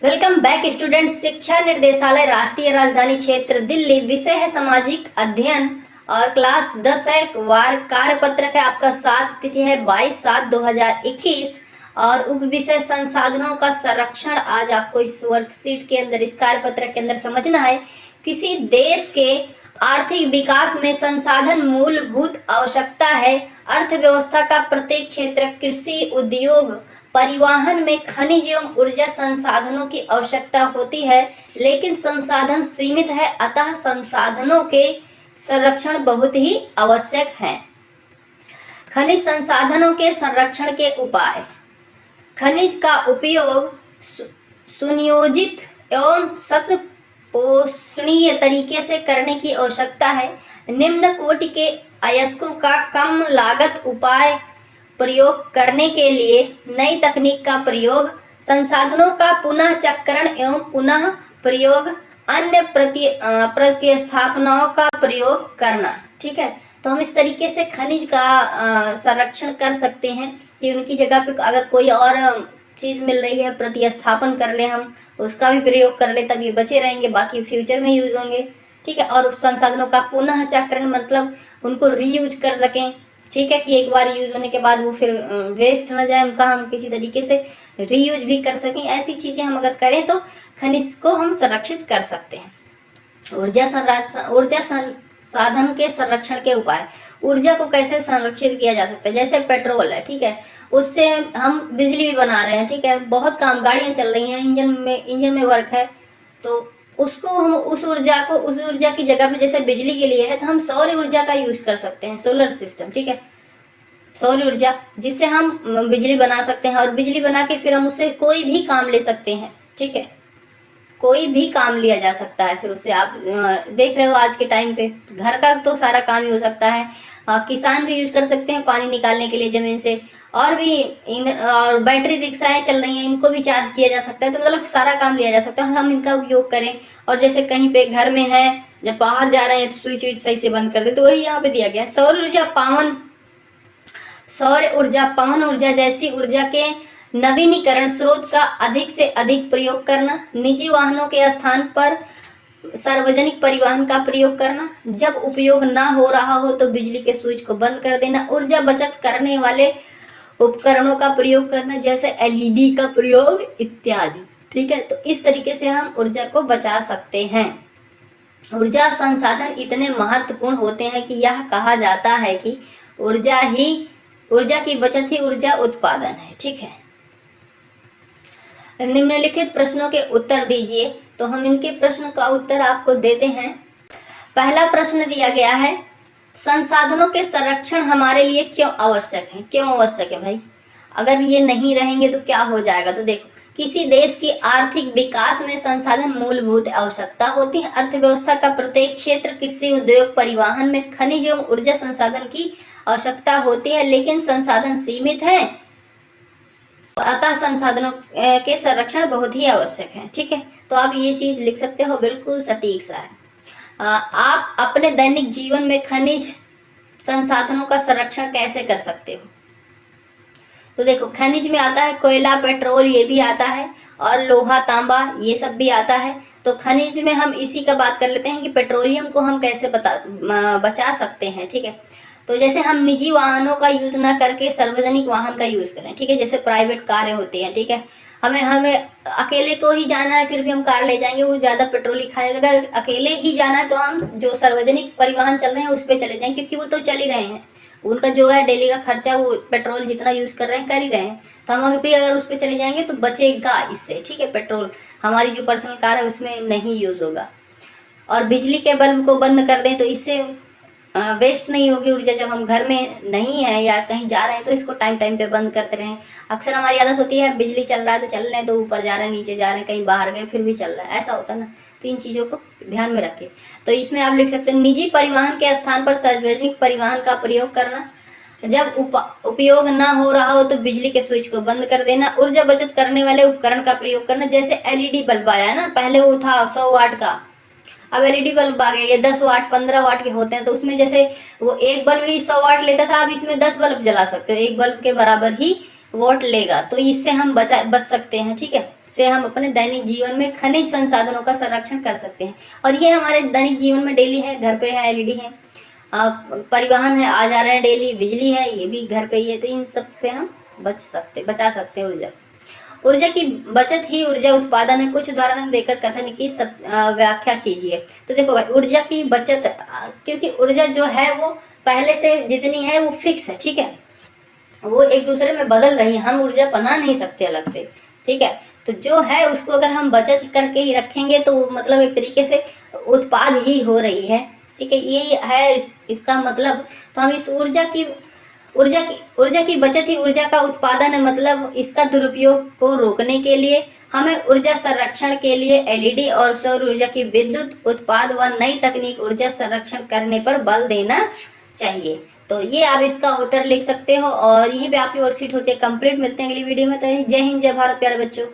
Welcome back student. शिक्षा निर्देशालय राष्ट्रीय राजधानी क्षेत्र दिल्ली, विषय है सामाजिक अध्ययन और क्लास 10 है। वार कार्यपत्रक है आपका 7, तिथि है 22/7/2021 और उप विषय संसाधनों का संरक्षण। आज आपको इस वर्कशीट के अंदर, इस कार्यपत्रक के अंदर समझना है। किसी देश के आर्थिक विकास में संसाधन मूलभूत आवश्यकता है। अर्थव्यवस्था का प्रत्येक क्षेत्र, कृषि, उद्योग, परिवहन में खनिज एवं ऊर्जा संसाधनों की आवश्यकता होती है, लेकिन संसाधन सीमित है, अतः संसाधनों के संरक्षण बहुत ही आवश्यक है। खनिज संसाधनों के संरक्षण के उपाय। खनिज का उपयोग सुनियोजित एवं सतपोषणीय तरीके से करने की आवश्यकता है। निम्न कोटि के अयस्कों का कम लागत उपाय प्रयोग करने के लिए नई तकनीक का प्रयोग, संसाधनों का पुनः चक्रण एवं पुनः प्रयोग, अन्य प्रतिस्थापनाओं का प्रयोग करना। ठीक है, तो हम इस तरीके से खनिज का संरक्षण कर सकते हैं कि उनकी जगह पे अगर कोई और चीज़ मिल रही है, प्रतिस्थापन कर ले, हम उसका भी प्रयोग कर ले, तब ये बचे रहेंगे, बाकी फ्यूचर में यूज होंगे। ठीक है, और संसाधनों का पुनः चक्रण मतलब उनको रीयूज कर सकें। ठीक है, कि एक बार यूज होने के बाद वो फिर वेस्ट ना जाए, उनका हम किसी तरीके से रीयूज भी कर सकें। ऐसी चीज़ें हम अगर करें तो खनिज को हम संरक्षित कर सकते हैं। ऊर्जा संसाधन के संरक्षण के उपाय। ऊर्जा को कैसे संरक्षित किया जा सकता है? जैसे पेट्रोल है, ठीक है, उससे हम बिजली भी बना रहे हैं। ठीक है, बहुत काम, गाड़ियाँ चल रही हैं, इंजन में वर्क है, तो उसको हम उस ऊर्जा की जगह पे जैसे बिजली के लिए है तो हम सौर ऊर्जा का यूज कर सकते हैं, सोलर सिस्टम। ठीक है, सौर ऊर्जा जिससे हम बिजली बना सकते हैं और बिजली बना के फिर हम उससे कोई भी काम ले सकते हैं। ठीक है, कोई भी काम लिया जा सकता है फिर उससे। आप देख रहे हो आज के टाइम पे घर का तो सारा काम ही हो सकता है। किसान भी यूज कर सकते हैं पानी निकालने के लिए जमीन से, और भी और बैटरी रिक्शाएं चल रही हैं, इनको भी चार्ज किया जा सकता है। तो मतलब सारा काम लिया जा सकता है, हम इनका उपयोग करें। और जैसे कहीं पे घर में है, जब बाहर जा रहे हैं तो स्विच सही से बंद कर दे, तो वही यहाँ पे दिया गया है। पवन ऊर्जा जैसी ऊर्जा के नवीनीकरण स्रोत का अधिक से अधिक प्रयोग करना। निजी वाहनों के स्थान पर सार्वजनिक परिवहन का प्रयोग करना। जब उपयोग ना हो रहा हो तो बिजली के स्विच को बंद कर देना। ऊर्जा बचत करने वाले उपकरणों का प्रयोग करना, जैसे एलईडी का प्रयोग इत्यादि। ठीक है, तो इस तरीके से हम ऊर्जा को बचा सकते हैं। ऊर्जा संसाधन इतने महत्वपूर्ण होते हैं कि यह कहा जाता है कि ऊर्जा की बचत ही ऊर्जा उत्पादन है। ठीक है, निम्नलिखित प्रश्नों के उत्तर दीजिए। तो हम इनके प्रश्न का उत्तर आपको देते हैं। पहला प्रश्न दिया गया है, संसाधनों के संरक्षण हमारे लिए क्यों आवश्यक है? क्यों आवश्यक है भाई? अगर ये नहीं रहेंगे तो क्या हो जाएगा? तो देखो, किसी देश की आर्थिक विकास में संसाधन मूलभूत आवश्यकता होती है। अर्थव्यवस्था का प्रत्येक क्षेत्र, कृषि, उद्योग, परिवहन में खनिज एवं ऊर्जा संसाधन की आवश्यकता होती है, लेकिन संसाधन सीमित है, अतः संसाधनों के संरक्षण बहुत ही आवश्यक है। ठीक है, तो आप ये चीज लिख सकते हो, बिल्कुल सटीक सा है। आप अपने दैनिक जीवन में खनिज संसाधनों का संरक्षण कैसे कर सकते हो? तो देखो, खनिज में आता है कोयला, पेट्रोल, ये भी आता है, और लोहा, तांबा, ये सब भी आता है। तो खनिज में हम इसी का बात कर लेते हैं कि पेट्रोलियम को हम कैसे बचा सकते हैं। ठीक है, तो जैसे हम निजी वाहनों का यूज ना करके सार्वजनिक वाहन का यूज करें। ठीक है, जैसे प्राइवेट कारें होती हैं। ठीक है, हमें अकेले को ही जाना है, फिर भी हम कार ले जाएंगे, वो ज़्यादा पेट्रोल ही खाएगा। अगर अकेले ही जाना है तो हम जो सार्वजनिक परिवहन चल रहे हैं उस पर चले जाएंगे, क्योंकि वो तो चल ही रहे हैं, उनका जो है डेली का खर्चा वो पेट्रोल जितना यूज कर रहे हैं कर ही रहे हैं। तो हम भी अगर उस पर चले जाएंगे तो बचेगा इससे। ठीक है, पेट्रोल हमारी जो पर्सनल कार है उसमें नहीं यूज होगा। और बिजली के बल्ब को बंद कर दें तो इससे वेस्ट नहीं होगी ऊर्जा। जब हम घर में नहीं है या कहीं जा रहे हैं तो इसको टाइम टाइम पे बंद करते रहें। अक्सर हमारी आदत होती है, बिजली चल रहा है तो चल रहे हैं, तो ऊपर जा रहे हैं, नीचे जा रहे हैं, कहीं बाहर गए फिर भी चल रहा है, ऐसा होता है ना। तो इन चीज़ों को ध्यान में रखें। तो इसमें आप लिख सकते हैं, निजी परिवहन के स्थान पर सार्वजनिक परिवहन का प्रयोग करना। जब उपयोग ना हो रहा हो तो बिजली के स्विच को बंद कर देना। ऊर्जा बचत करने वाले उपकरण का प्रयोग करना, जैसे एलईडी बल्ब आया है ना, पहले वो था 100 वाट का, अब एलईडी बल्ब आ गए, ये 10 वाट 15 वाट के होते हैं। तो उसमें जैसे वो एक बल्ब ही 100 वाट लेता था, अब इसमें 10 बल्ब जला सकते हो, एक बल्ब के बराबर ही वोट लेगा। तो इससे हम बच सकते हैं। ठीक है, से हम अपने दैनिक जीवन में खनिज संसाधनों का संरक्षण कर सकते हैं। और ये हमारे दैनिक जीवन में डेली है, घर पे है एलईडी है, परिवहन है, आ जा रहे हैं डेली, बिजली है, ये भी घर पे ही है। तो इन सब से हम बचा सकते हैं ऊर्जा। ऊर्जा की बचत ही ऊर्जा उत्पादन है। कुछ उदाहरण देकर कथन की व्याख्या कीजिए। तो देखो भाई, ऊर्जा की बचत, क्योंकि ऊर्जा जो है वो पहले से जितनी है वो फिक्स है, ठीक है, वो एक दूसरे में बदल रही है, हम ऊर्जा बना नहीं सकते अलग से, ठीक है। तो जो है उसको अगर हम बचत करके ही रखेंगे तो मतलब एक तरीके से उत्पाद ही हो रही है, ठीक है, ये है इसका मतलब। तो हम इस ऊर्जा की बचत ही ऊर्जा का उत्पादन है। मतलब इसका दुरुपयोग को रोकने के लिए हमें ऊर्जा संरक्षण के लिए एलईडी और सौर ऊर्जा की विद्युत उत्पाद व नई तकनीक ऊर्जा संरक्षण करने पर बल देना चाहिए। तो ये आप इसका उत्तर लिख सकते हो और यहीं पे आपकी वर्कशीट होती है कंप्लीट। मिलते हैं अगली वीडियो में। तो जय हिंद, जय भारत प्यारे बच्चों।